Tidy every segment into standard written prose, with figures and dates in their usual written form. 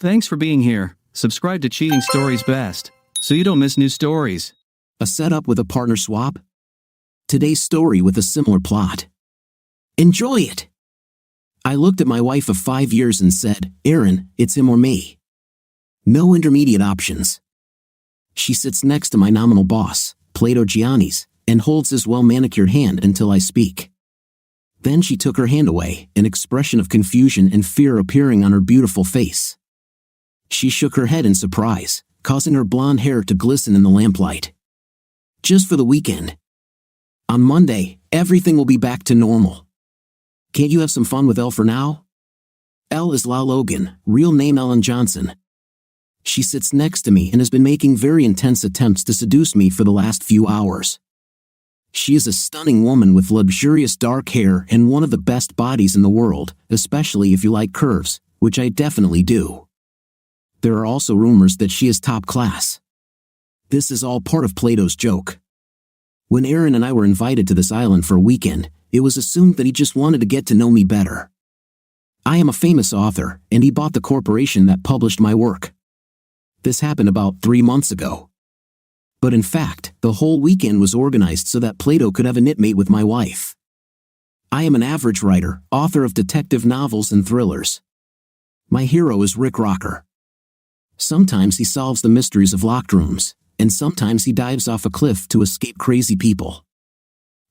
Thanks for being here. Subscribe to Cheating Stories Best, so you don't miss new stories. A setup with a partner swap? Today's story with a similar plot. Enjoy it! I looked at my wife of 5 years and said, Erin, it's him or me. No intermediate options. She sits next to my nominal boss, Plato Giannis, and holds his well-manicured hand until I speak. Then she took her hand away, an expression of confusion and fear appearing on her beautiful face. She shook her head in surprise, causing her blonde hair to glisten in the lamplight. Just for the weekend. On Monday, everything will be back to normal. Can't you have some fun with Elle for now? Elle is La Logan, real name Ellen Johnson. She sits next to me and has been making very intense attempts to seduce me for the last few hours. She is a stunning woman with luxurious dark hair and one of the best bodies in the world, especially if you like curves, which I definitely do. There are also rumors that she is top class. This is all part of Plato's joke. When Erin and I were invited to this island for a weekend, it was assumed that he just wanted to get to know me better. I am a famous author, and he bought the corporation that published my work. This happened about 3 months ago. But in fact, the whole weekend was organized so that Plato could have a knitmate with my wife. I am an average writer, author of detective novels and thrillers. My hero is Rick Rocker. Sometimes he solves the mysteries of locked rooms, and sometimes he dives off a cliff to escape crazy people.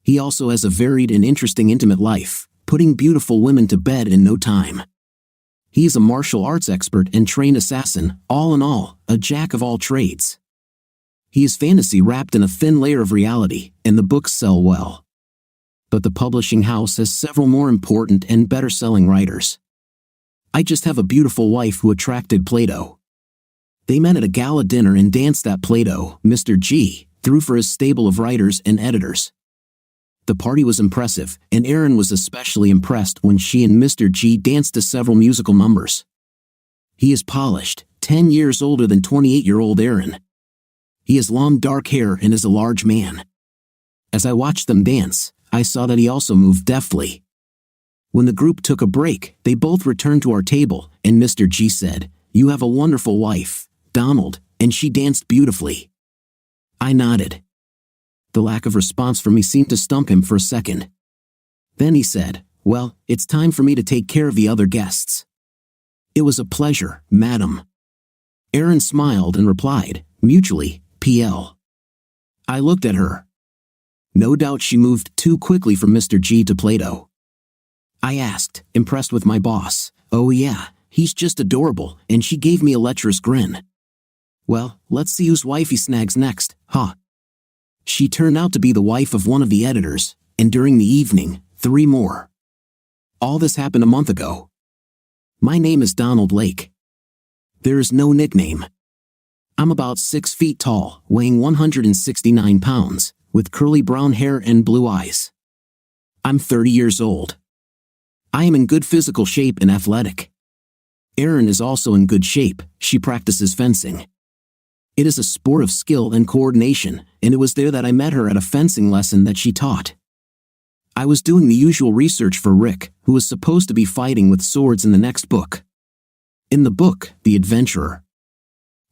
He also has a varied and interesting intimate life, putting beautiful women to bed in no time. He is a martial arts expert and trained assassin, all in all, a jack of all trades. He is fantasy wrapped in a thin layer of reality, and the books sell well. But the publishing house has several more important and better-selling writers. I just have a beautiful wife who attracted Plato. They met at a gala dinner and danced that Plato, Mr. G, threw for his stable of writers and editors. The party was impressive, and Erin was especially impressed when she and Mr. G danced to several musical numbers. He is polished, 10 years older than 28-year-old Erin. He has long dark hair and is a large man. As I watched them dance, I saw that he also moved deftly. When the group took a break, they both returned to our table, and Mr. G said, "You have a wonderful wife, Donald, and she danced beautifully." I nodded. The lack of response from me seemed to stump him for a second. Then he said, "Well, it's time for me to take care of the other guests." "It was a pleasure, madam." Erin smiled and replied, mutually, PL. I looked at her. No doubt she moved too quickly from Mr. G to Plato. I asked, impressed with my boss, "Oh yeah, he's just adorable," and she gave me a lecherous grin. "Well, let's see whose wife he snags next, huh?" She turned out to be the wife of one of the editors, and during the evening, 3 more. All this happened a month ago. My name is Donald Lake. There is no nickname. I'm about 6 feet tall, weighing 169 pounds, with curly brown hair and blue eyes. I'm 30 years old. I am in good physical shape and athletic. Erin is also in good shape, she practices fencing. It is a sport of skill and coordination, and it was there that I met her at a fencing lesson that she taught. I was doing the usual research for Rick, who was supposed to be fighting with swords in the next book. In the book, The Adventurer.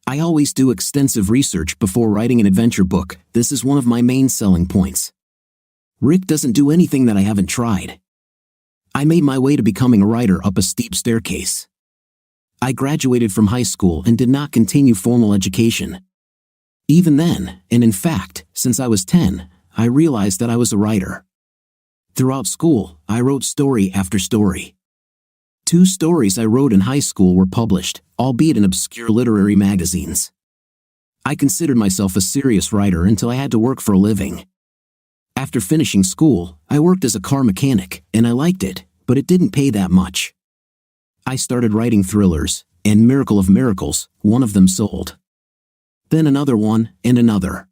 I always do extensive research before writing an adventure book. This is one of my main selling points. Rick doesn't do anything that I haven't tried. I made my way to becoming a writer up a steep staircase. I graduated from high school and did not continue formal education. Even then, and in fact, since I was 10, I realized that I was a writer. Throughout school, I wrote story after story. 2 stories I wrote in high school were published, albeit in obscure literary magazines. I considered myself a serious writer until I had to work for a living. After finishing school, I worked as a car mechanic, and I liked it, but it didn't pay that much. I started writing thrillers, and miracle of miracles, one of them sold. Then another one, and another.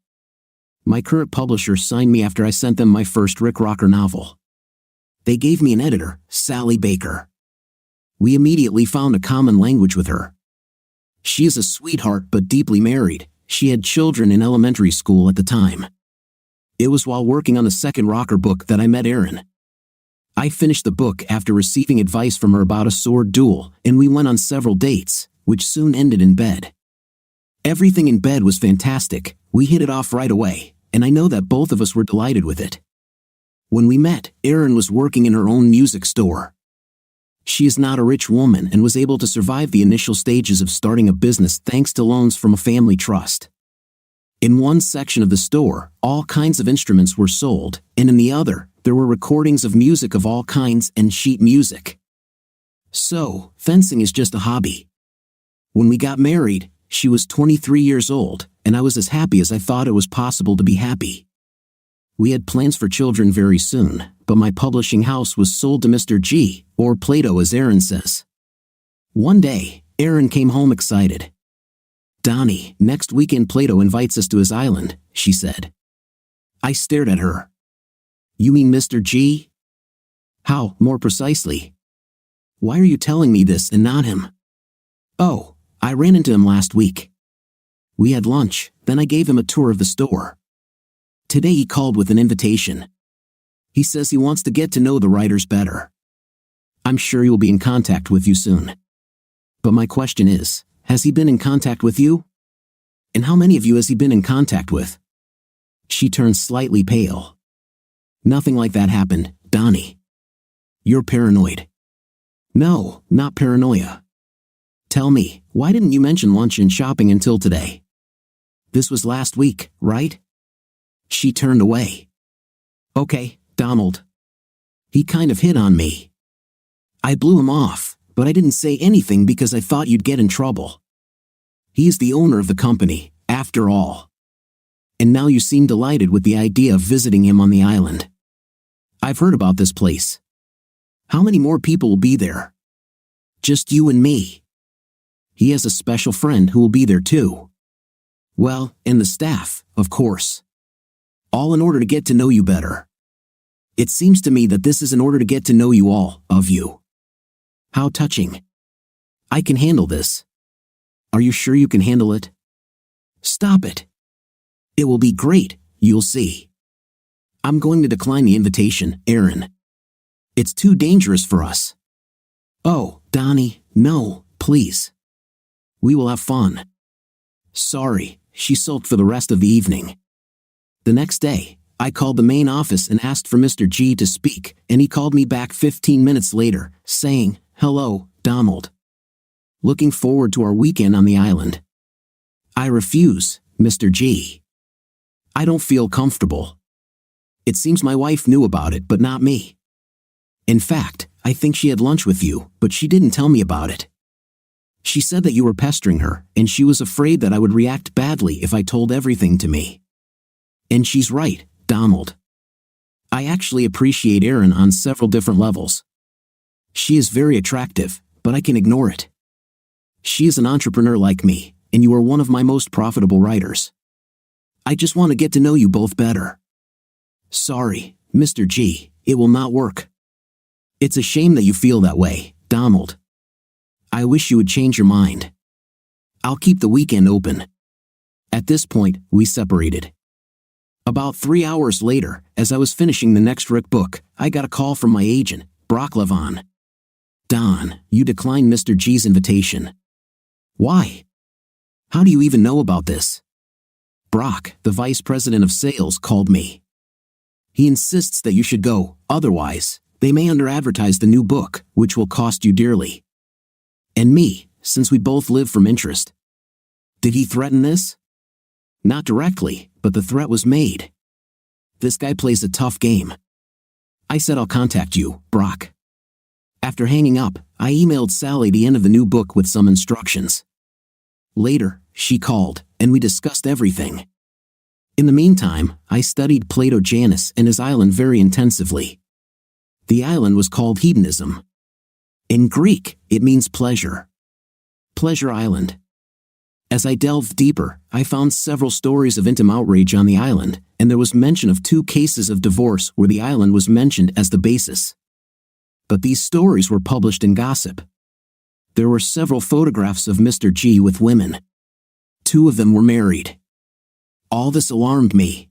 My current publisher signed me after I sent them my first Rick Rocker novel. They gave me an editor, Sally Baker. We immediately found a common language with her. She is a sweetheart but deeply married. She had children in elementary school at the time. It was while working on the second Rocker book that I met Erin. I finished the book after receiving advice from her about a sword duel, and we went on several dates, which soon ended in bed. Everything in bed was fantastic, we hit it off right away, and I know that both of us were delighted with it. When we met, Erin was working in her own music store. She is not a rich woman and was able to survive the initial stages of starting a business thanks to loans from a family trust. In one section of the store, all kinds of instruments were sold, and in the other, there were recordings of music of all kinds and sheet music. So, fencing is just a hobby. When we got married, she was 23 years old, and I was as happy as I thought it was possible to be happy. We had plans for children very soon, but my publishing house was sold to Mr. G, or Plato as Erin says. One day, Erin came home excited. "Donnie, next weekend Plato invites us to his island," she said. I stared at her. "You mean Mr. G? How, more precisely? Why are you telling me this and not him?" "Oh, I ran into him last week. We had lunch, then I gave him a tour of the store. Today he called with an invitation. He says he wants to get to know the writers better. I'm sure he will be in contact with you soon. But my question is, has he been in contact with you? And how many of you has he been in contact with?" She turned slightly pale. "Nothing like that happened, Donnie. You're paranoid." "No, not paranoia. Tell me, why didn't you mention lunch and shopping until today? This was last week, right?" She turned away. "Okay, Donald. He kind of hit on me. I blew him off, but I didn't say anything because I thought you'd get in trouble. He is the owner of the company, after all. And now you seem delighted with the idea of visiting him on the island. I've heard about this place. How many more people will be there?" "Just you and me. He has a special friend who will be there too. Well, and the staff, of course. All in order to get to know you better. It seems to me that this is in order to get to know you all, of you. How touching. I can handle this. Are you sure you can handle it? Stop it. It will be great, you'll see. I'm going to decline the invitation, Erin. It's too dangerous for us." "Oh, Donnie, no, please. We will have fun." Sorry, she sulked for the rest of the evening. The next day, I called the main office and asked for Mr. G to speak, and he called me back 15 minutes later, saying, "Hello, Donald. Looking forward to our weekend on the island." "I refuse, Mr. G. I don't feel comfortable. It seems my wife knew about it but not me. In fact, I think she had lunch with you, but she didn't tell me about it. She said that you were pestering her, and she was afraid that I would react badly if I told everything to me. And she's right, Donald. I actually appreciate Erin on several different levels. She is very attractive, but I can ignore it. She is an entrepreneur like me, and you are one of my most profitable writers. I just want to get to know you both better. Sorry, Mr. G, it will not work. It's a shame that you feel that way, Donald. I wish you would change your mind. I'll keep the weekend open." At this point, we separated. About 3 hours later, as I was finishing the next Rick book, I got a call from my agent, Brock Levon. "Don, you declined Mr. G's invitation." "Why? How do you even know about this?" "Brock, the vice president of sales, called me. He insists that you should go, otherwise, they may under-advertise the new book, which will cost you dearly. And me, since we both live from interest." "Did he threaten this?" "Not directly, but the threat was made. This guy plays a tough game." I said I'll contact you, Brock. After hanging up, I emailed Sally the end of the new book with some instructions. Later, she called, and we discussed everything. In the meantime, I studied Plato Janus and his island very intensively. The island was called Hedonism. In Greek, it means pleasure. Pleasure Island. As I delved deeper, I found several stories of intimate outrage on the island, and there was mention of 2 cases of divorce where the island was mentioned as the basis. But these stories were published in gossip. There were several photographs of Mr. G with women. 2 of them were married. All this alarmed me.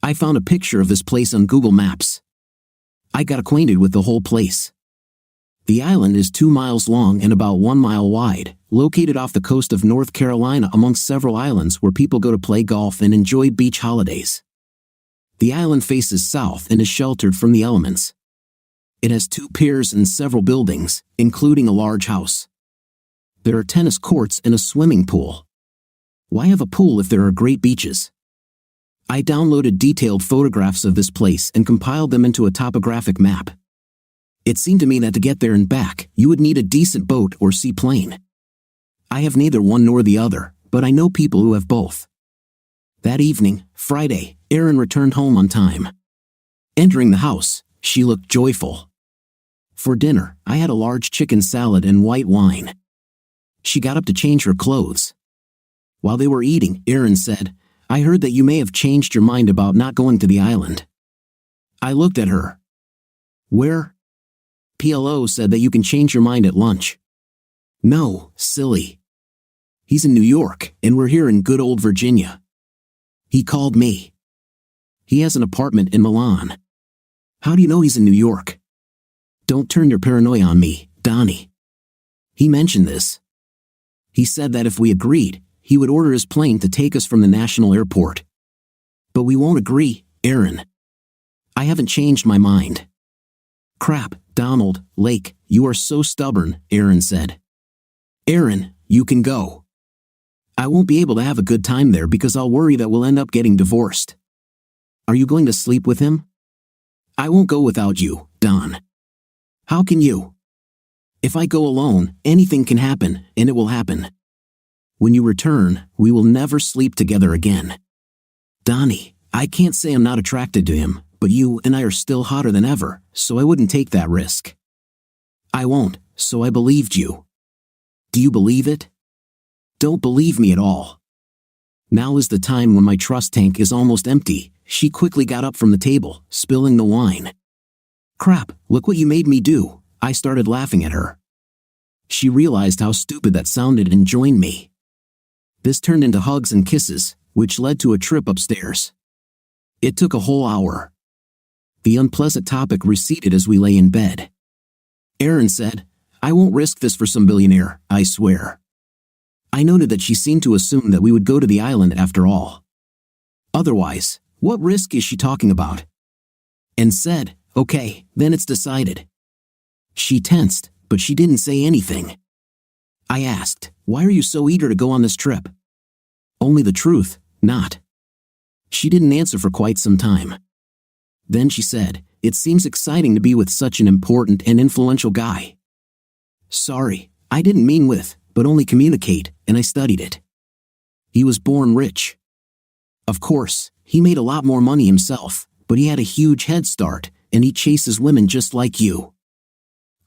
I found a picture of this place on Google Maps. I got acquainted with the whole place. The island is 2 miles long and about 1 mile wide, located off the coast of North Carolina amongst several islands where people go to play golf and enjoy beach holidays. The island faces south and is sheltered from the elements. It has 2 piers and several buildings, including a large house. There are tennis courts and a swimming pool. Why have a pool if there are great beaches? I downloaded detailed photographs of this place and compiled them into a topographic map. It seemed to me that to get there and back, you would need a decent boat or seaplane. I have neither one nor the other, but I know people who have both. That evening, Friday, Erin returned home on time. Entering the house, she looked joyful. For dinner, I had a large chicken salad and white wine. She got up to change her clothes. While they were eating, Erin said, "I heard that you may have changed your mind about not going to the island." I looked at her. "Where?" "PLO said that you can change your mind at lunch." "No, silly. He's in New York, and we're here in good old Virginia. He called me. He has an apartment in Milan." "How do you know he's in New York?" "Don't turn your paranoia on me, Donnie. He mentioned this. He said that if we agreed, he would order his plane to take us from the national airport. But we won't agree, Erin. I haven't changed my mind." "Crap, Donald, Lake, you are so stubborn," Erin said. "Erin, you can go. I won't be able to have a good time there because I'll worry that we'll end up getting divorced. Are you going to sleep with him?" "I won't go without you, Don." "How can you?" "If I go alone, anything can happen, and it will happen. When you return, we will never sleep together again." "Donnie, I can't say I'm not attracted to him, but you and I are still hotter than ever, so I wouldn't take that risk." "I won't, so I believed you." "Do you believe it?" "Don't believe me at all." Now is the time when my trust tank is almost empty. She quickly got up from the table, spilling the wine. "Crap, look what you made me do." I started laughing at her. She realized how stupid that sounded and joined me. This turned into hugs and kisses, which led to a trip upstairs. It took a whole hour. The unpleasant topic receded as we lay in bed. Erin said, "I won't risk this for some billionaire, I swear." I noted that she seemed to assume that we would go to the island after all. Otherwise, what risk is she talking about? And said, "Okay, then it's decided." She tensed, but she didn't say anything. I asked, "Why are you so eager to go on this trip?" "Only the truth, not." She didn't answer for quite some time. Then she said, "It seems exciting to be with such an important and influential guy." "Sorry, I didn't mean with, but only communicate, and I studied it. He was born rich. Of course, he made a lot more money himself, but he had a huge head start, and he chases women just like you."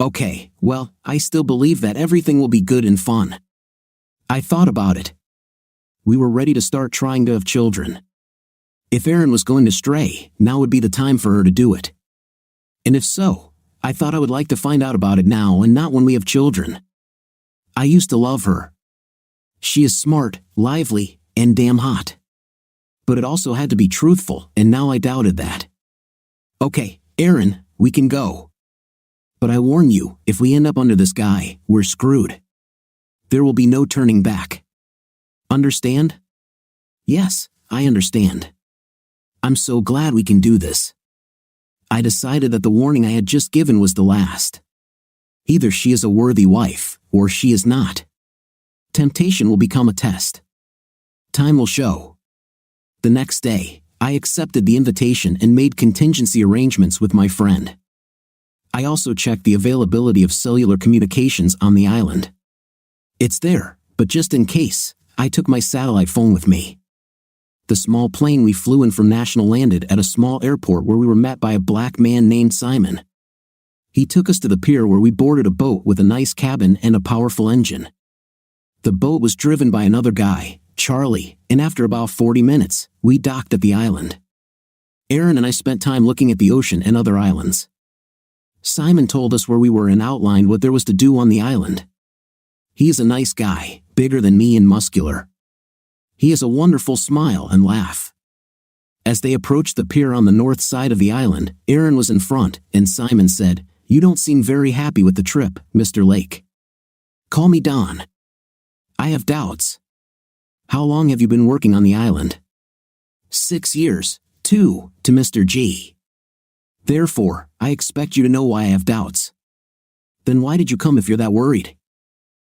"Okay, well, I still believe that everything will be good and fun." I thought about it. We were ready to start trying to have children. If Erin was going to stray, now would be the time for her to do it. And if so, I thought I would like to find out about it now and not when we have children. I used to love her. She is smart, lively, and damn hot. But it also had to be truthful, and now I doubted that. "Okay, Erin, we can go. But I warn you, if we end up under this guy, we're screwed. There will be no turning back. Understand?" "Yes, I understand. I'm so glad we can do this." I decided that the warning I had just given was the last. Either she is a worthy wife, or she is not. Temptation will become a test. Time will show. The next day, I accepted the invitation and made contingency arrangements with my friend. I also checked the availability of cellular communications on the island. It's there, but just in case, I took my satellite phone with me. The small plane we flew in from National landed at a small airport where we were met by a black man named Simon. He took us to the pier where we boarded a boat with a nice cabin and a powerful engine. The boat was driven by another guy, Charlie, and after about 40 minutes, we docked at the island. Erin and I spent time looking at the ocean and other islands. Simon told us where we were and outlined what there was to do on the island. He is a nice guy, bigger than me and muscular. He has a wonderful smile and laugh. As they approached the pier on the north side of the island, Erin was in front, and Simon said, You don't seem very happy with the trip, Mr. Lake. Call me Don. I have doubts. How long have you been working on the island? 6 years, to Mr. G. Therefore, I expect you to know why I have doubts. Then why did you come if you're that worried?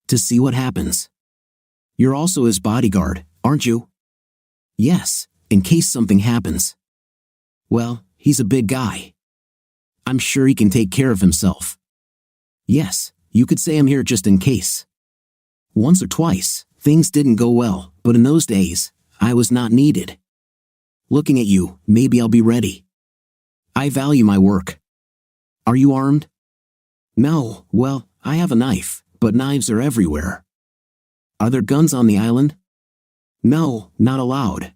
To see what happens. You're also his bodyguard, aren't you? Yes, in case something happens. Well, he's a big guy. I'm sure he can take care of himself. Yes, you could say I'm here just in case. Once or twice, things didn't go well, but in those days, I was not needed. Looking at you, maybe I'll be ready. I value my work. Are you armed? No, well, I have a knife, but knives are everywhere. Are there guns on the island? No, not allowed.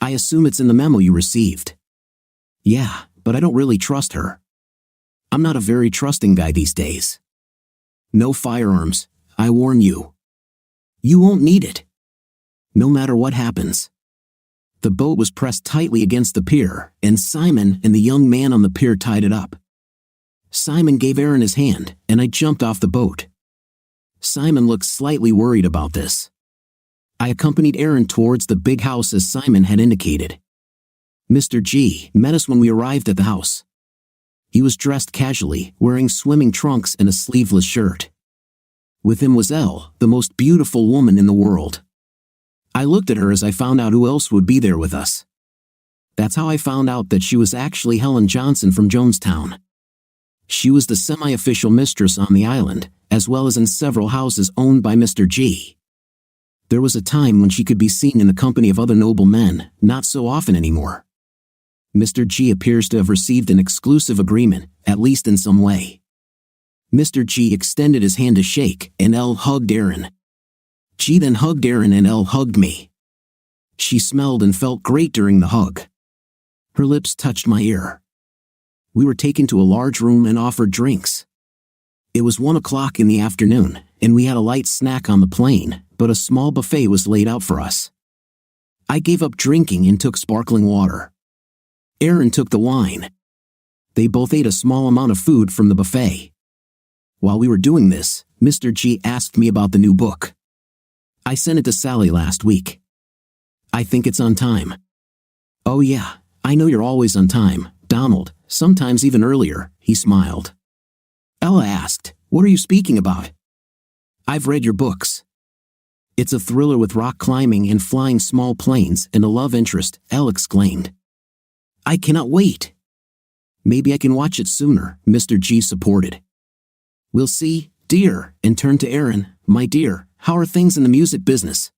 I assume it's in the memo you received. Yeah, but I don't really trust her. I'm not a very trusting guy these days. No firearms, I warn you. You won't need it. No matter what happens. The boat was pressed tightly against the pier, and Simon and the young man on the pier tied it up. Simon gave Aaron his hand, and I jumped off the boat. Simon looked slightly worried about this. I accompanied Aaron towards the big house as Simon had indicated. Mr. G met us when we arrived at the house. He was dressed casually, wearing swimming trunks and a sleeveless shirt. With him was Elle, the most beautiful woman in the world. I looked at her as I found out who else would be there with us. That's how I found out that she was actually Helen Johnson from Jonestown. She was the semi-official mistress on the island, as well as in several houses owned by Mr. G. There was a time when she could be seen in the company of other noble men, not so often anymore. Mr. G appears to have received an exclusive agreement, at least in some way. Mr. G extended his hand to shake, and Elle hugged Aaron. G then hugged Aaron and Elle hugged me. She smelled and felt great during the hug. Her lips touched my ear. We were taken to a large room and offered drinks. It was 1 o'clock in the afternoon, and we had a light snack on the plane, but a small buffet was laid out for us. I gave up drinking and took sparkling water. Aaron took the wine. They both ate a small amount of food from the buffet. While we were doing this, Mr. G asked me about the new book. I sent it to Sally last week. I think it's on time. Oh yeah, I know you're always on time, Donald, sometimes even earlier, he smiled. Ella asked, what are you speaking about? I've read your books. It's a thriller with rock climbing and flying small planes and a love interest, Elle exclaimed. I cannot wait. Maybe I can watch it sooner, Mr. G supported. We'll see, dear, and turned to Aaron, my dear, how are things in the music business?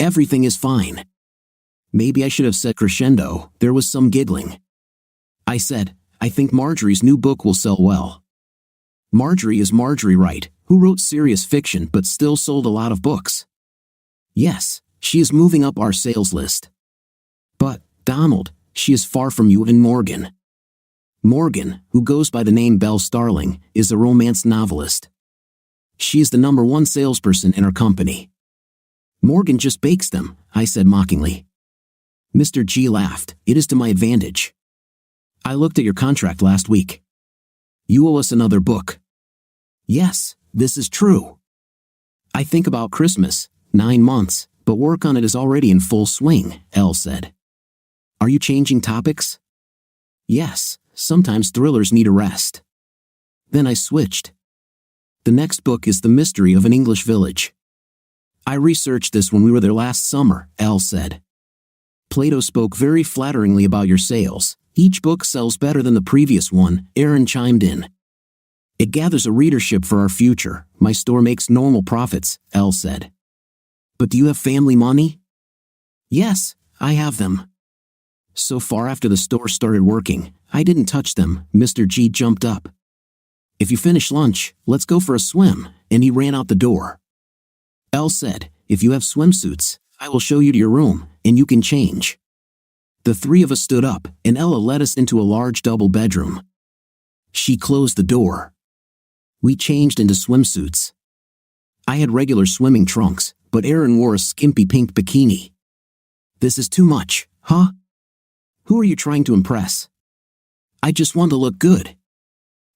Everything is fine. Maybe I should have said crescendo, there was some giggling. I said, I think Marjorie's new book will sell well. Marjorie is Marjorie Wright, who wrote serious fiction but still sold a lot of books. Yes, she is moving up our sales list. But, Donald, she is far from you and Morgan. Morgan, who goes by the name Belle Starling, is a romance novelist. She is the #1 salesperson in our company. Morgan just bakes them, I said mockingly. Mr. G laughed, it is to my advantage. I looked at your contract last week. You owe us another book. Yes, this is true. I think about Christmas, 9 months, but work on it is already in full swing, Elle said. Are you changing topics? Yes, sometimes thrillers need a rest. Then I switched. The next book is The Mystery of an English Village. I researched this when we were there last summer, Elle said. Plato spoke very flatteringly about your sales. Each book sells better than the previous one, Aaron chimed in. It gathers a readership for our future. My store makes normal profits, Elle said. But do you have family money? Yes, I have them. So far after the store started working, I didn't touch them. Mr. G jumped up. If you finish lunch, let's go for a swim, and he ran out the door. Elle said, if you have swimsuits, I will show you to your room, and you can change. The three of us stood up, and Ella led us into a large double bedroom. She closed the door. We changed into swimsuits. I had regular swimming trunks, but Aaron wore a skimpy pink bikini. This is too much, huh? Who are you trying to impress? I just want to look good.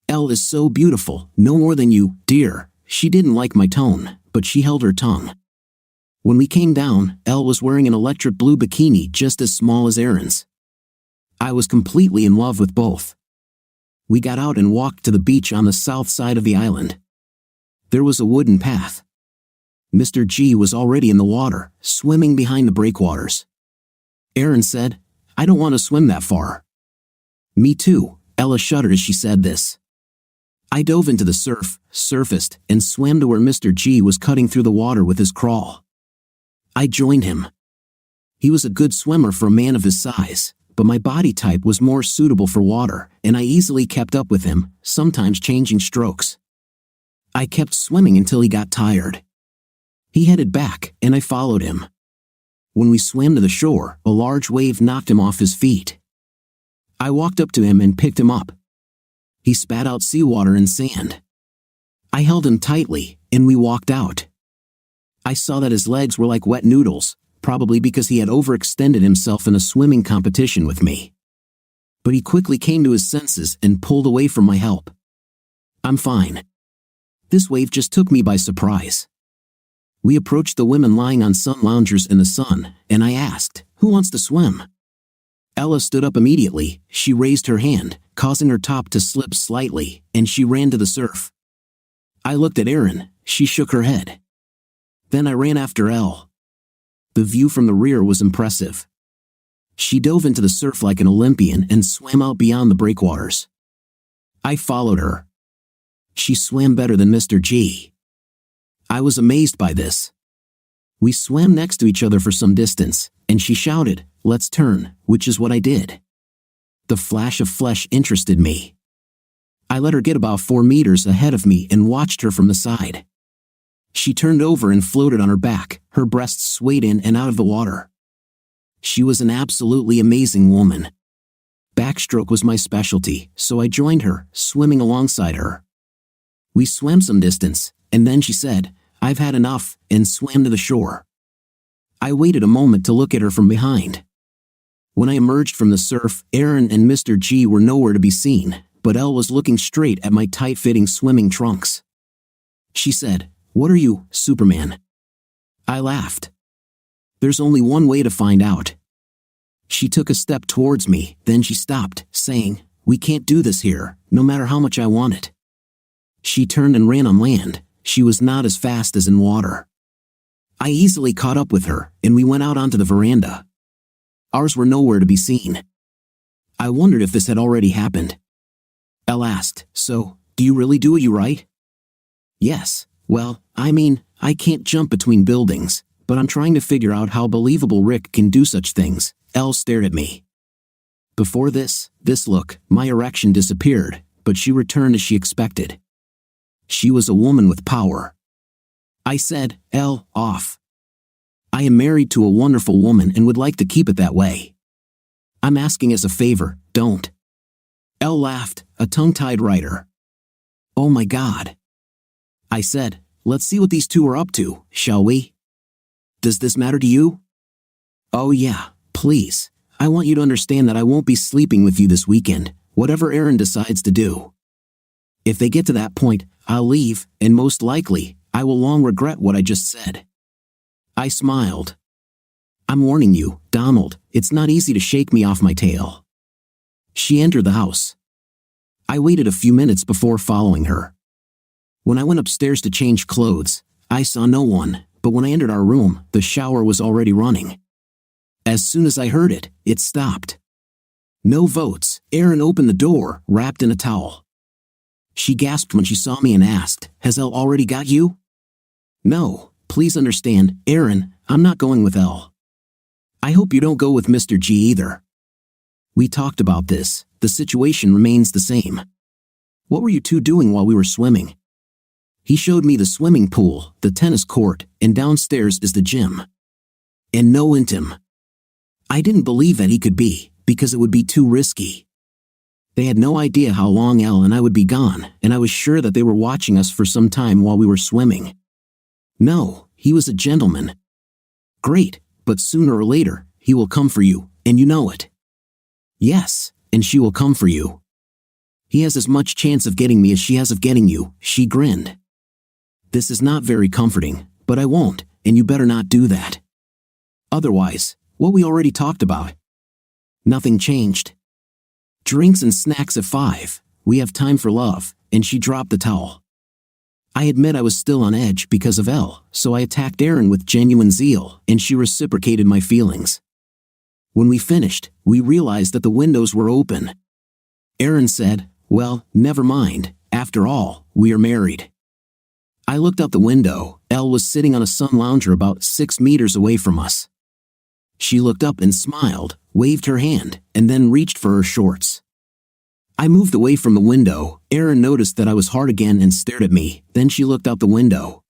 Elle is so beautiful, no more than you, dear. She didn't like my tone, but she held her tongue. When we came down, Elle was wearing an electric blue bikini just as small as Erin's. I was completely in love with both. We got out and walked to the beach on the south side of the island. There was a wooden path. Mr. G was already in the water, swimming behind the breakwaters. Erin said, "I don't want to swim that far." "Me too," Ella shuddered as she said this. I dove into the surf, surfaced, and swam to where Mr. G was cutting through the water with his crawl. I joined him. He was a good swimmer for a man of his size, but my body type was more suitable for water, and I easily kept up with him, sometimes changing strokes. I kept swimming until he got tired. He headed back, and I followed him. When we swam to the shore, a large wave knocked him off his feet. I walked up to him and picked him up. He spat out seawater and sand. I held him tightly, and we walked out. I saw that his legs were like wet noodles, probably because he had overextended himself in a swimming competition with me. But he quickly came to his senses and pulled away from my help. "I'm fine." This wave just took me by surprise. We approached the women lying on sun loungers in the sun, and I asked, "Who wants to swim?" Ella stood up immediately. She raised her hand, causing her top to slip slightly, and she ran to the surf. I looked at Erin. She shook her head. Then I ran after Elle. The view from the rear was impressive. She dove into the surf like an Olympian and swam out beyond the breakwaters. I followed her. She swam better than Mr. G. I was amazed by this. We swam next to each other for some distance, and she shouted, "Let's turn," which is what I did. The flash of flesh interested me. I let her get about 4 meters ahead of me and watched her from the side. She turned over and floated on her back, her breasts swayed in and out of the water. She was an absolutely amazing woman. Backstroke was my specialty, so I joined her, swimming alongside her. We swam some distance, and then she said, "I've had enough," and swam to the shore. I waited a moment to look at her from behind. When I emerged from the surf, Erin and Mr. G were nowhere to be seen, but Elle was looking straight at my tight-fitting swimming trunks. She said, "What are you, Superman?" I laughed. "There's only one way to find out." She took a step towards me, then she stopped, saying, "We can't do this here, no matter how much I want it." She turned and ran on land. She was not as fast as in water. I easily caught up with her, and we went out onto the veranda. Ours were nowhere to be seen. I wondered if this had already happened. Elle asked, "So, do you really do what you write?" "Yes. Well, I mean, I can't jump between buildings, but I'm trying to figure out how believable Rick can do such things." Elle stared at me. Before this look, my erection disappeared, but she returned as she expected. She was a woman with power. I said, "Elle, off. I am married to a wonderful woman and would like to keep it that way. I'm asking as a favor, don't." Elle laughed, a tongue-tied writer. "Oh my God." I said, "Let's see what these two are up to, shall we? Does this matter to you?" "Oh yeah, please. I want you to understand that I won't be sleeping with you this weekend, whatever Erin decides to do. If they get to that point, I'll leave, and most likely, I will long regret what I just said." I smiled. "I'm warning you, Donald, it's not easy to shake me off my tail." She entered the house. I waited a few minutes before following her. When I went upstairs to change clothes, I saw no one, but when I entered our room, the shower was already running. As soon as I heard it, it stopped. No votes. Erin opened the door, wrapped in a towel. She gasped when she saw me and asked, "Has Elle already got you?" "No, please understand, Erin, I'm not going with Elle. I hope you don't go with Mr. G either. We talked about this. The situation remains the same. What were you two doing while we were swimming?" He showed me the swimming pool, the tennis court, and downstairs is the gym. And no intim. I didn't believe that he could be, because it would be too risky. They had no idea how long Elle and I would be gone, and I was sure that they were watching us for some time while we were swimming. No, he was a gentleman. Great, but sooner or later, he will come for you, and you know it. Yes, and she will come for you. He has as much chance of getting me as she has of getting you, she grinned. This is not very comforting, but I won't, and you better not do that. Otherwise, what we already talked about. Nothing changed. Drinks and snacks at 5, we have time for love, and she dropped the towel. I admit I was still on edge because of Elle, so I attacked Erin with genuine zeal, and she reciprocated my feelings. When we finished, we realized that the windows were open. Erin said, "Well, never mind, after all, we are married." I looked out the window. Elle was sitting on a sun lounger about 6 meters away from us. She looked up and smiled, waved her hand, and then reached for her shorts. I moved away from the window. Erin noticed that I was hard again and stared at me, then she looked out the window.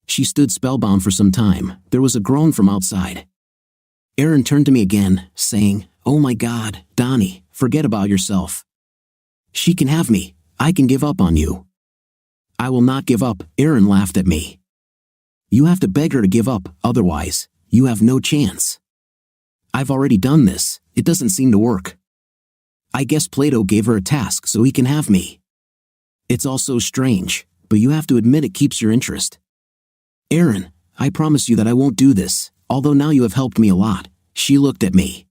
She stood spellbound for some time. There was a groan from outside. Erin turned to me again, saying, "Oh my God, Donnie, forget about yourself. She can have me. I can give up on you." "I will not give up," Erin laughed at me. "You have to beg her to give up, otherwise, you have no chance." "I've already done this. It doesn't seem to work. I guess Plato gave her a task so he can have me. It's all so strange, but you have to admit it keeps your interest." "Erin, I promise you that I won't do this, although now you have helped me a lot." She looked at me.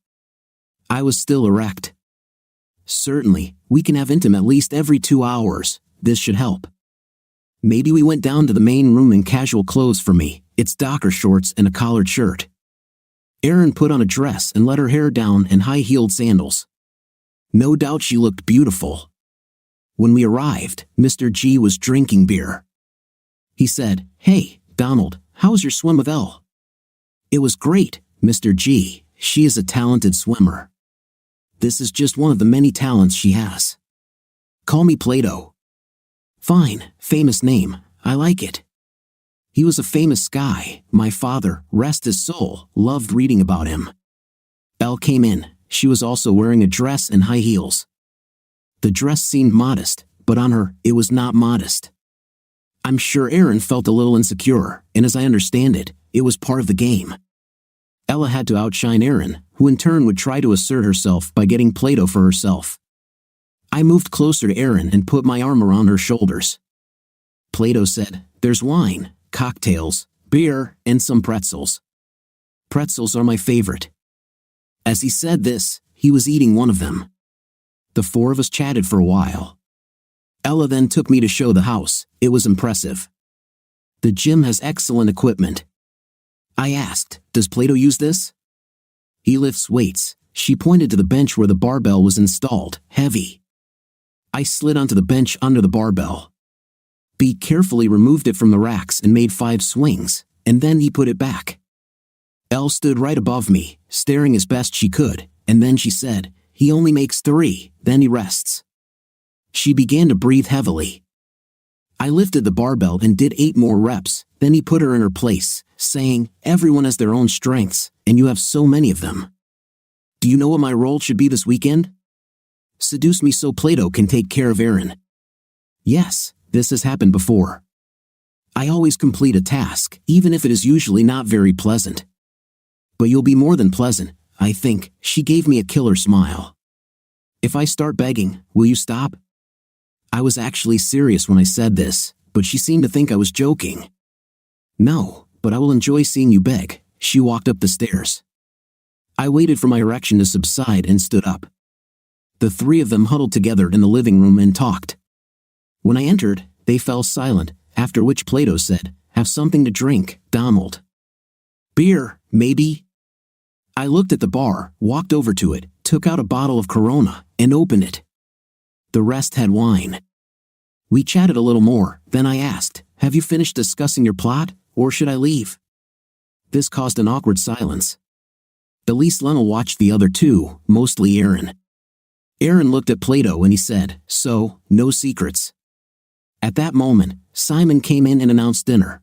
I was still erect. "Certainly, we can have intim at least every 2 hours. This should help." Maybe we went down to the main room in casual clothes for me. It's Docker shorts and a collared shirt. Erin put on a dress and let her hair down and high-heeled sandals. No doubt she looked beautiful. When we arrived, Mr. G was drinking beer. He said, "Hey, Donald, how's your swim with Elle?" "It was great, Mr. G. She is a talented swimmer. This is just one of the many talents she has. Call me Plato." "Fine, famous name, I like it." He was a famous guy. My father, rest his soul, loved reading about him. Elle came in. She was also wearing a dress and high heels. The dress seemed modest, but on her, it was not modest. I'm sure Erin felt a little insecure, and as I understand it, it was part of the game. Ella had to outshine Erin, who in turn would try to assert herself by getting Plato for herself. I moved closer to Erin and put my arm around her shoulders. Plato said, "There's wine, cocktails, beer, and some pretzels. Pretzels are my favorite." As he said this, he was eating one of them. The 4 of us chatted for a while. Ella then took me to show the house. It was impressive. The gym has excellent equipment. I asked, "Does Plato use this?" "He lifts weights." She pointed to the bench where the barbell was installed, heavy. I slid onto the bench under the barbell. B carefully removed it from the racks and made 5 swings, and then he put it back. Elle stood right above me, staring as best she could, and then she said, "He only makes 3, then he rests." She began to breathe heavily. I lifted the barbell and did 8 more reps, then he put her in her place, saying, "Everyone has their own strengths, and you have so many of them. Do you know what my role should be this weekend? Seduce me so Plato can take care of Erin." "Yes, this has happened before. I always complete a task, even if it is usually not very pleasant. But you'll be more than pleasant, I think." She gave me a killer smile. "If I start begging, will you stop?" I was actually serious when I said this, but she seemed to think I was joking. "No, but I will enjoy seeing you beg." She walked up the stairs. I waited for my erection to subside and stood up. The 3 of them huddled together in the living room and talked. When I entered, they fell silent, after which Plato said, "Have something to drink, Donald." "Beer, maybe?" I looked at the bar, walked over to it, took out a bottle of Corona, and opened it. The rest had wine. We chatted a little more, then I asked, "Have you finished discussing your plot, or should I leave?" This caused an awkward silence. Elise Lennell watched the other 2, mostly Erin. Erin looked at Plato and he said, "So, no secrets." At that moment, Simon came in and announced dinner.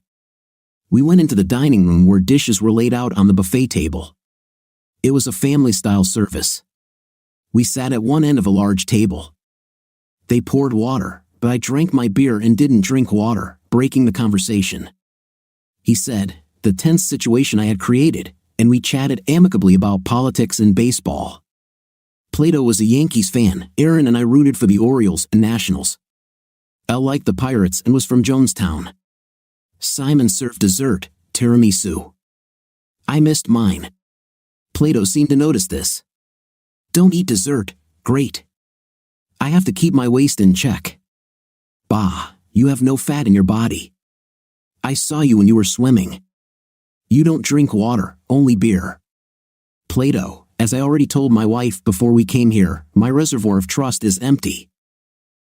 We went into the dining room where dishes were laid out on the buffet table. It was a family-style service. We sat at one end of a large table. They poured water, but I drank my beer and didn't drink water, breaking the conversation. He said, the tense situation I had created, and we chatted amicably about politics and baseball. Plato was a Yankees fan. Aaron and I rooted for the Orioles and Nationals. Elle liked the Pirates and was from Jonestown. Simon served dessert, tiramisu. I missed mine. Plato seemed to notice this. Don't eat dessert, great. I have to keep my waist in check. Bah, you have no fat in your body. I saw you when you were swimming. You don't drink water, only beer. Plato, as I already told my wife before we came here, my reservoir of trust is empty.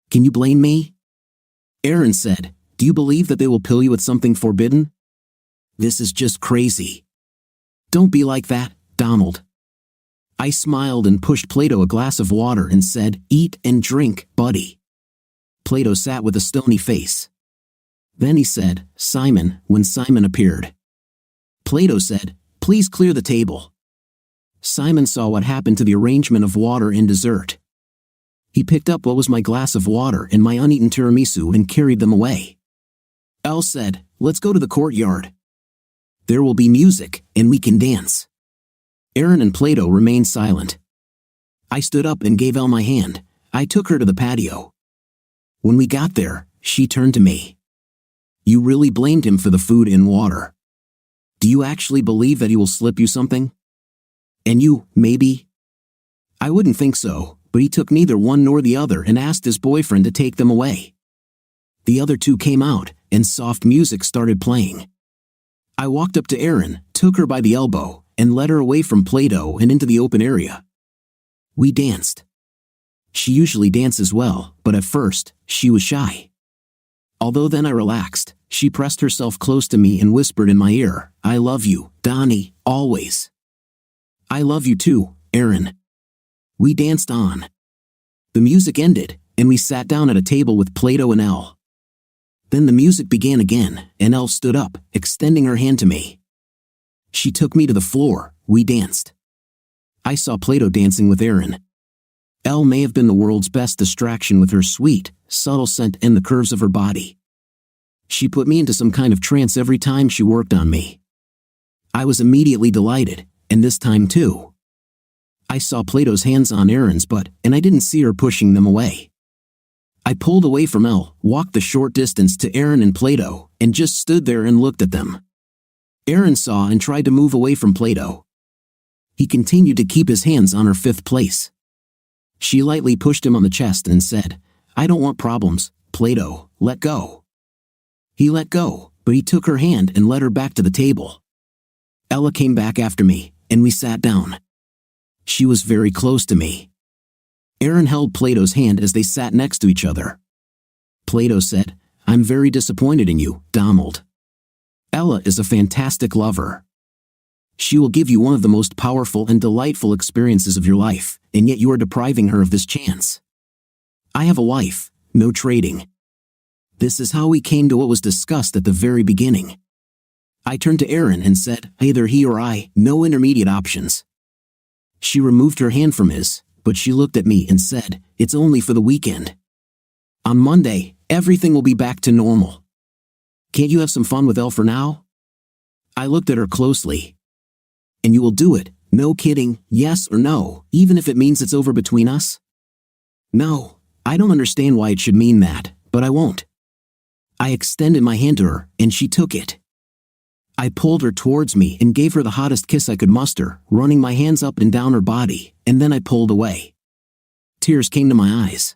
Can you blame me? Aaron said, do you believe that they will pill you with something forbidden? This is just crazy. Don't be like that, Donald. I smiled and pushed Plato a glass of water and said, eat and drink, buddy. Plato sat with a stony face. Then he said, Simon, when Simon appeared. Plato said, please clear the table. Simon saw what happened to the arrangement of water and dessert. He picked up what was my glass of water and my uneaten tiramisu and carried them away. Elle said, let's go to the courtyard. There will be music, and we can dance. Aaron and Plato remained silent. I stood up and gave Elle my hand. I took her to the patio. When we got there, she turned to me. You really blamed him for the food and water. Do you actually believe that he will slip you something? And you, maybe? I wouldn't think so, but he took neither one nor the other and asked his boyfriend to take them away. The other two came out, and soft music started playing. I walked up to Aaron, took her by the elbow, and led her away from Plato and into the open area. We danced. She usually dances well, but at first, she was shy. Although then I relaxed, she pressed herself close to me and whispered in my ear, I love you, Donnie, always. I love you too, Aaron. We danced on. The music ended, and we sat down at a table with Plato and Elle. Then the music began again, and Elle stood up, extending her hand to me. She took me to the floor. We danced. I saw Plato dancing with Aaron. Elle may have been the world's best distraction with her sweet, subtle scent and the curves of her body. She put me into some kind of trance every time she worked on me. I was immediately delighted, and this time too. I saw Plato's hands on Aaron's butt, and I didn't see her pushing them away. I pulled away from Elle, walked the short distance to Aaron and Plato, and just stood there and looked at them. Aaron saw and tried to move away from Plato. He continued to keep his hands on her fifth place. She lightly pushed him on the chest and said, I don't want problems, Plato, let go. He let go, but he took her hand and led her back to the table. Ella came back after me, and we sat down. She was very close to me. Aaron held Plato's hand as they sat next to each other. Plato said, I'm very disappointed in you, Donald. Ella is a fantastic lover. She will give you one of the most powerful and delightful experiences of your life, and yet you are depriving her of this chance. I have a wife, no trading. This is how we came to what was discussed at the very beginning. I turned to Aaron and said, either he or I, no intermediate options. She removed her hand from his, but she looked at me and said, it's only for the weekend. On Monday, everything will be back to normal. Can't you have some fun with Elle for now? I looked at her closely. And you will do it, no kidding, yes or no, even if it means it's over between us? No, I don't understand why it should mean that, but I won't. I extended my hand to her, and she took it. I pulled her towards me and gave her the hottest kiss I could muster, running my hands up and down her body, and then I pulled away. Tears came to my eyes.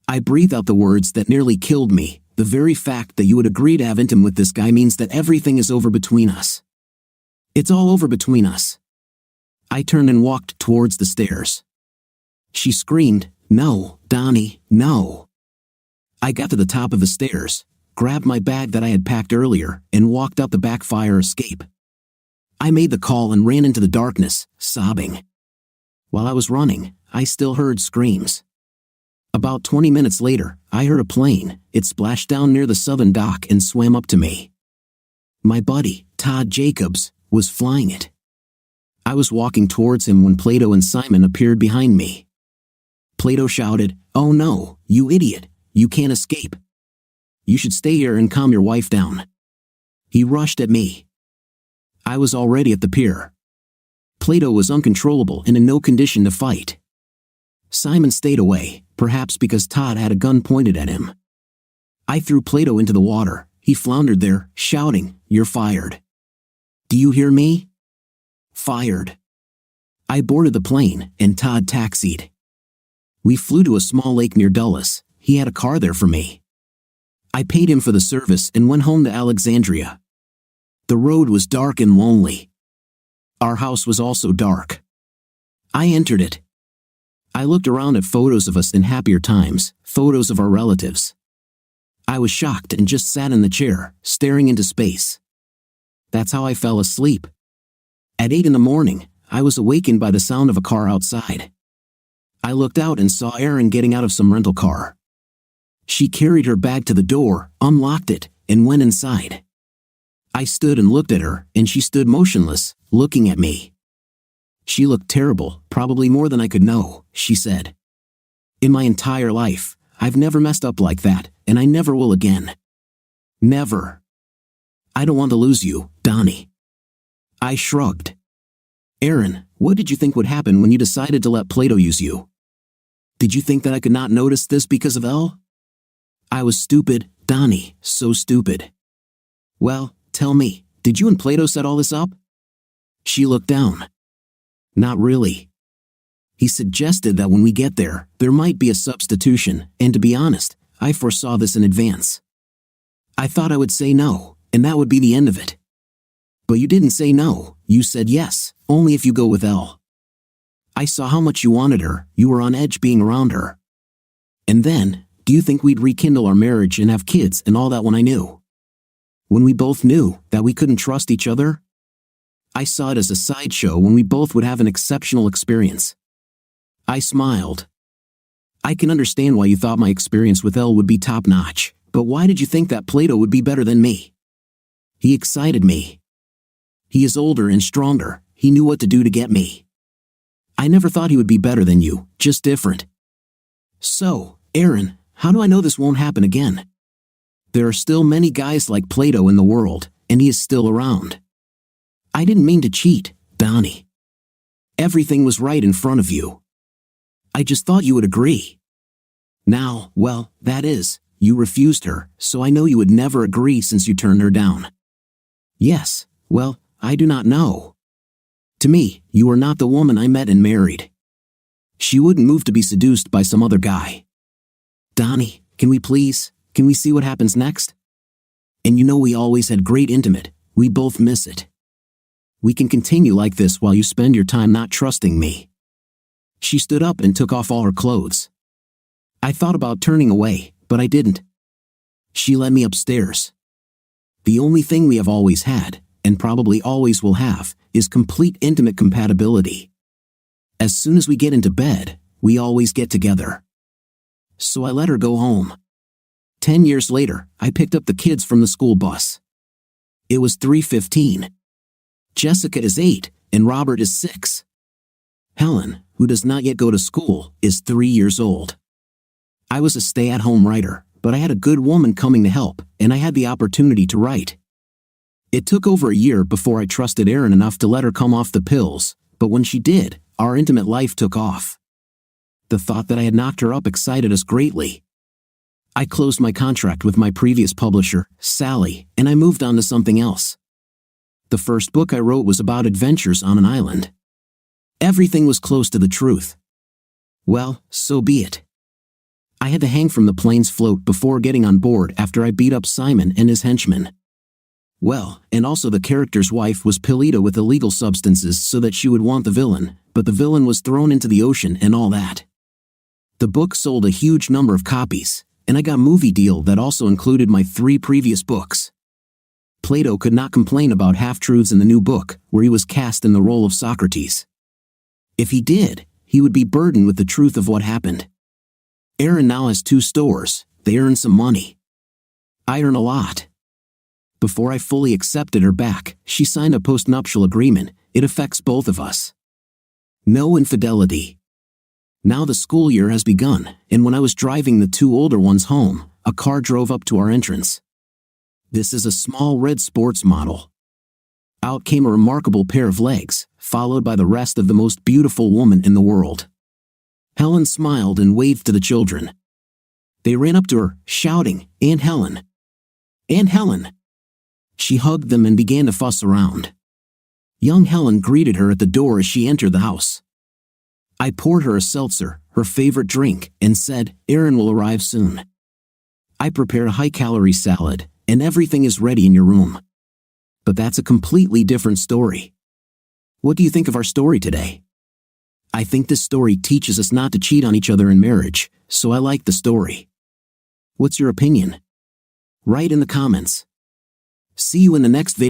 I breathed out the words that nearly killed me. The very fact that you would agree to have intimate with this guy means that everything is over between us. It's all over between us. I turned and walked towards the stairs. She screamed, no, Donnie, no. I got to the top of the stairs, grabbed my bag that I had packed earlier, and walked up the back fire escape. I made the call and ran into the darkness, sobbing. While I was running, I still heard screams. About 20 minutes later, I heard a plane. It splashed down near the southern dock and swam up to me. My buddy, Todd Jacobs, was flying it. I was walking towards him when Plato and Simon appeared behind me. Plato shouted, oh no, you idiot, you can't escape. You should stay here and calm your wife down. He rushed at me. I was already at the pier. Plato was uncontrollable and in no condition to fight. Simon stayed away, perhaps because Todd had a gun pointed at him. I threw Plato into the water. He floundered there, shouting, "You're fired." Do you hear me? Fired. I boarded the plane, and Todd taxied. We flew to a small lake near Dulles. He had a car there for me. I paid him for the service and went home to Alexandria. The road was dark and lonely. Our house was also dark. I entered it. I looked around at photos of us in happier times, photos of our relatives. I was shocked and just sat in the chair, staring into space. That's how I fell asleep. At 8 in the morning, I was awakened by the sound of a car outside. I looked out and saw Erin getting out of some rental car. She carried her bag to the door, unlocked it, and went inside. I stood and looked at her, and she stood motionless, looking at me. She looked terrible, probably more than I could know, she said. In my entire life, I've never messed up like that, and I never will again. Never. I don't want to lose you, Donnie. I shrugged. Erin, what did you think would happen when you decided to let Plato use you? Did you think that I could not notice this because of Elle? I was stupid, Donnie, so stupid. Well, tell me, did you and Plato set all this up? She looked down. Not really. He suggested that when we get there, there might be a substitution, and to be honest, I foresaw this in advance. I thought I would say no, and that would be the end of it. But you didn't say no, you said yes, only if you go with Elle. I saw how much you wanted her, you were on edge being around her. And then, do you think we'd rekindle our marriage and have kids and all that when I knew? When we both knew that we couldn't trust each other? I saw it as a sideshow when we both would have an exceptional experience. I smiled. I can understand why you thought my experience with Elle would be top-notch, but why did you think that Plato would be better than me? He excited me. He is older and stronger, he knew what to do to get me. I never thought he would be better than you, just different. So, Erin, how do I know this won't happen again? There are still many guys like Plato in the world, and he is still around. I didn't mean to cheat, Donnie. Everything was right in front of you. I just thought you would agree. Now, well, that is, you refused her, so I know you would never agree since you turned her down. Yes, well, I do not know. To me, you are not the woman I met and married. She wouldn't move to be seduced by some other guy. Donnie, can we see what happens next? And you know we always had great intimate, we both miss it. We can continue like this while you spend your time not trusting me. She stood up and took off all her clothes. I thought about turning away, but I didn't. She led me upstairs. The only thing we have always had, and probably always will have, is complete intimate compatibility. As soon as we get into bed, we always get together. So I let her go home. 10 years later, I picked up the kids from the school bus. It was 3:15. Jessica is 8, and Robert is 6. Helen, who does not yet go to school, is 3 years old. I was a stay-at-home writer, but I had a good woman coming to help, and I had the opportunity to write. It took over a year before I trusted Erin enough to let her come off the pills, but when she did, our intimate life took off. The thought that I had knocked her up excited us greatly. I closed my contract with my previous publisher, Sally, and I moved on to something else. The first book I wrote was about adventures on an island. Everything was close to the truth. Well, so be it. I had to hang from the plane's float before getting on board after I beat up Simon and his henchmen. Well, and also the character's wife was pilled with illegal substances so that she would want the villain, but the villain was thrown into the ocean and all that. The book sold a huge number of copies, and I got a movie deal that also included my 3 previous books. Plato could not complain about half-truths in the new book, where he was cast in the role of Socrates. If he did, he would be burdened with the truth of what happened. Erin now has 2 stores, they earn some money. I earn a lot. Before I fully accepted her back, she signed a postnuptial agreement. It affects both of us. No infidelity. Now the school year has begun, and when I was driving the 2 older ones home, a car drove up to our entrance. This is a small red sports model. Out came a remarkable pair of legs, followed by the rest of the most beautiful woman in the world. Helen smiled and waved to the children. They ran up to her, shouting, "Aunt Helen! Aunt Helen!" She hugged them and began to fuss around. Young Helen greeted her at the door as she entered the house. I poured her a seltzer, her favorite drink, and said, "Aaron will arrive soon. I prepared a high-calorie salad, and everything is ready in your room." But that's a completely different story. What do you think of our story today? I think this story teaches us not to cheat on each other in marriage, so I like the story. What's your opinion? Write in the comments. See you in the next video.